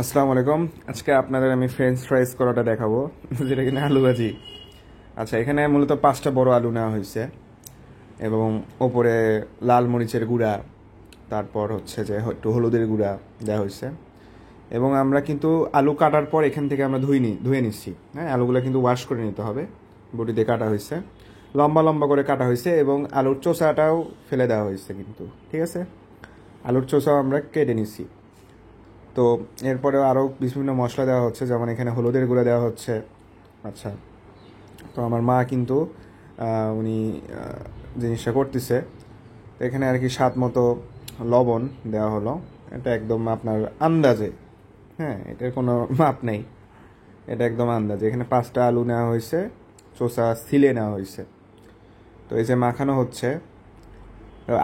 আসসালামু আলাইকুম। আজকে আপনাদের আমি ফ্রেঞ্চ ফ্রাইস করাটা দেখাবো, যেটা কিনা আলু ভাজি। আচ্ছা, এখানে মূলত 5টা বড় আলু নেওয়া হয়েছে এবং ওপরে লাল মরিচের গুঁড়া, তারপর হচ্ছে যে একটু হলুদের গুঁড়া দেওয়া হয়েছে। এবং আমরা কিন্তু আলু কাটার পর এখান থেকে আমরা ধুয়ে নিচ্ছি। হ্যাঁ, আলুগুলো কিন্তু ওয়াশ করে নিতে হবে। বটিতে কাটা হয়েছে, লম্বা লম্বা করে কাটা হয়েছে এবং আলুর চোষাটাও ফেলে দেওয়া হয়েছে কিন্তু, ঠিক আছে। আলুর চোষাও আমরা কেটে নিচ্ছি। তো এরপরেও আরও বিভিন্ন মশলা দেওয়া হচ্ছে, যেমন এখানে হলুদের গুঁড়া দেওয়া হচ্ছে। আচ্ছা, তো আমার মা কিন্তু উনি জিনিসটা করতেছে। তো এখানে আর কি স্বাদ মতো লবণ দেওয়া হলো। এটা একদম আপনার আন্দাজে, হ্যাঁ, এটার কোনো মাপ নেই, এটা একদম আন্দাজে। এখানে 5টা আলু নেওয়া হয়েছে, চোষা সিলে নেওয়া হয়েছে। তো এই যে মাখানো হচ্ছে,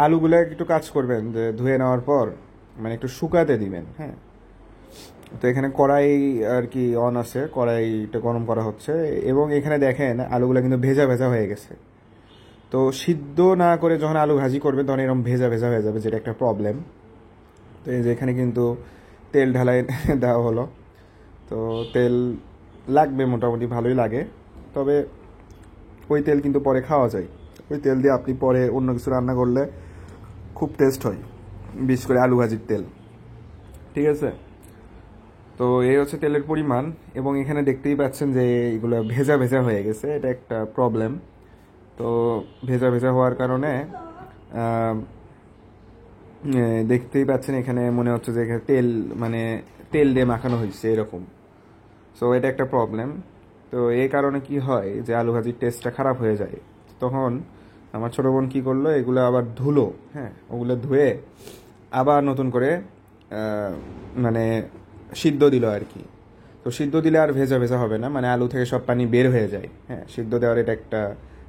আলুগুলো একটু কাজ করবেন যে ধুয়ে নেওয়ার পর মানে একটু শুকাতে দিবেন। হ্যাঁ, তো এখানে কড়াই আর কি অন আছে, কড়াইটা গরম করা হচ্ছে এবং এখানে দেখেন আলুগুলো কিন্তু ভেজা ভেজা হয়ে গেছে। তো সিদ্ধ না করে যখন আলু ভাজি করবে তখন এরকম ভেজা ভেজা হয়ে যাবে, যেটা একটা প্রবলেম। তো এই যে এখানে কিন্তু তেল ঢালাই দেওয়া হলো। তো তেল লাগবে, মোটামুটি ভালোই লাগে। তবে ওই তেল কিন্তু পরে খাওয়া যায়। ওই তেল দিয়ে আপনি পরে অন্য কিছু রান্না করলে খুব টেস্ট হয়, বিশেষ করে আলু ভাজির তেল, ঠিক আছে। তো এই হচ্ছে তেলের পরিমাণ। এবং এখানে দেখতেই পাচ্ছেন যে এগুলো ভেজা ভেজা হয়ে গেছে, এটা একটা প্রবলেম। তো ভেজা ভেজা হওয়ার কারণে আহ, দেখতেই পাচ্ছেন এখানে মনে হচ্ছে যে এখানে তেল, মানে তেল দিয়ে মাখানো হয়েছে এরকম। সো এটা একটা প্রবলেম। তো এই কারণে কি হয় যে আলু ভাজির টেস্টটা খারাপ হয়ে যায়। তখন আমার ছোটো বোন কী করলো, এগুলো আবার ধুলো। হ্যাঁ, ওগুলো ধুয়ে আবার নতুন করে মানে সিদ্ধ দিল আর কি। তো সিদ্ধ দিলে আর ভেজা ভেজা হবে না, মানে আলু থেকে সব পানি বের হয়ে যায়। হ্যাঁ, সিদ্ধ দেওয়ার এটা একটা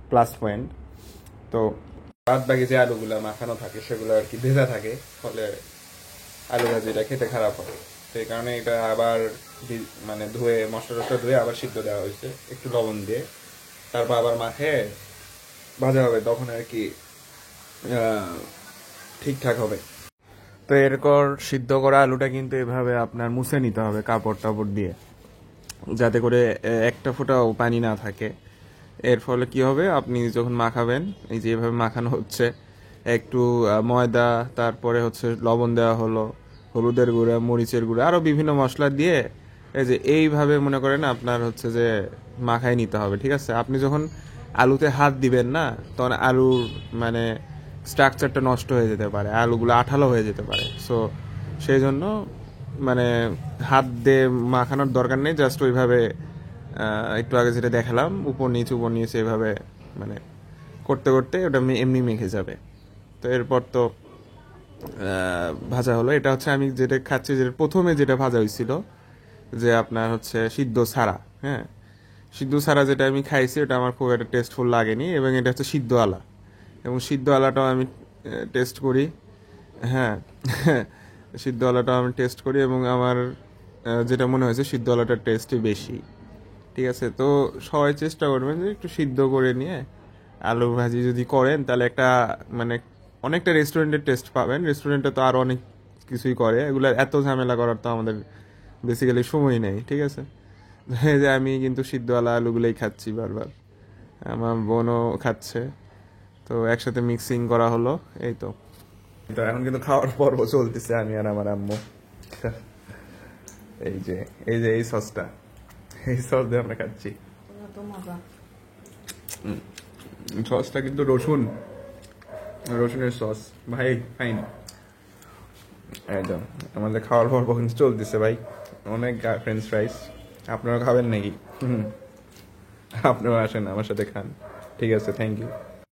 প্লাস পয়েন্ট। তো বাদ বাকি যে আলুগুলো মাখানো থাকে সেগুলো আর কি ভেজা থাকে, ফলে আলু ভাজিটা খেতে খারাপ হয়। তো এই কারণে এটা আবার মানে ধুয়ে মশলা টশলা ধুয়ে আবার সিদ্ধ দেওয়া হয়েছে একটু লবণ দিয়ে। তারপর আবার মাখে ভাজা হবে, তখন আর কি ঠিকঠাক হবে। তো এরপর সিদ্ধ করা আলুটা কিন্তু এভাবে আপনার মুছে নিতে হবে কাপড় টাপড় দিয়ে, যাতে করে একটা ফোঁটাও পানি না থাকে। এর ফলে কি হবে, আপনি যখন মাখাবেন, এই যে এভাবে মাখানো হচ্ছে, একটু ময়দা, তারপরে হচ্ছে লবণ দেওয়া হলো, হলুদের গুঁড়া, মরিচের গুঁড়া, আরও বিভিন্ন মশলা দিয়ে এই যে এইভাবে মনে করেন আপনার হচ্ছে যে মাখায় নিতে হবে, ঠিক আছে। আপনি যখন আলুতে হাত দিবেন না, তখন আলুর মানে স্ট্রাকচারটা নষ্ট হয়ে যেতে পারে, আলুগুলো আঠালো হয়ে যেতে পারে। সো সেই জন্য মানে হাত দিয়ে মাখানোর দরকার নেই, জাস্ট ওইভাবে একটু আগে যেটা দেখালাম, উপর নিচ এভাবে মানে করতে করতে ওটা এমনি মেখে যাবে। তো এরপর তো ভাজা হলো। এটা হচ্ছে আমি যেটা খাচ্ছি, যেটা প্রথমে যেটা ভাজা হয়েছিল, যে আপনার হচ্ছে সিদ্ধ ছাড়া। হ্যাঁ, সিদ্ধ ছাড়া যেটা আমি খাইছি ওটা আমার খুব একটা টেস্টফুল লাগেনি, এবং এটা হচ্ছে সিদ্ধ আলা। এবং সিদ্ধ আলাটাও আমি টেস্ট করি। হ্যাঁ, সিদ্ধ আলাটাও আমি টেস্ট করি এবং আমার যেটা মনে হয়েছে সিদ্ধ আলাটার টেস্টই বেশি, ঠিক আছে। তো সবাই চেষ্টা করবেন যে একটু সিদ্ধ করে নিয়ে আলু ভাজি যদি করেন, তাহলে একটা মানে অনেকটা রেস্টুরেন্টের টেস্ট পাবেন। রেস্টুরেন্টে তো আরও অনেক কিছুই করে, এগুলো এত ঝামেলা করার তো আমাদের বেসিক্যালি সময় নেই, ঠিক আছে। এই যে আমি কিন্তু সিদ্ধওয়ালা আলুগুলোই খাচ্ছি বারবার, আমার বোনও খাচ্ছে। তো একসাথে মিক্সিং করা হলো, এই তো। তো এখন কিন্তু খাওয়ার পর্ব চলতেছে, আমি আর আমার আম্মু। এই যে এই সসটা, এই সস দিয়ে আমরা খাচ্ছি। সসটা কিন্তু রসুনের সস ভাই, ফাইন। একদম আমাদের খাওয়ার পর কিন্তু চলতেছে ভাই, অনেক ফ্রেঞ্চ ফ্রাইস। আপনারা খাবেন নাকি? আপনারা আসেন আমার সাথে খান, ঠিক আছে। Thank you.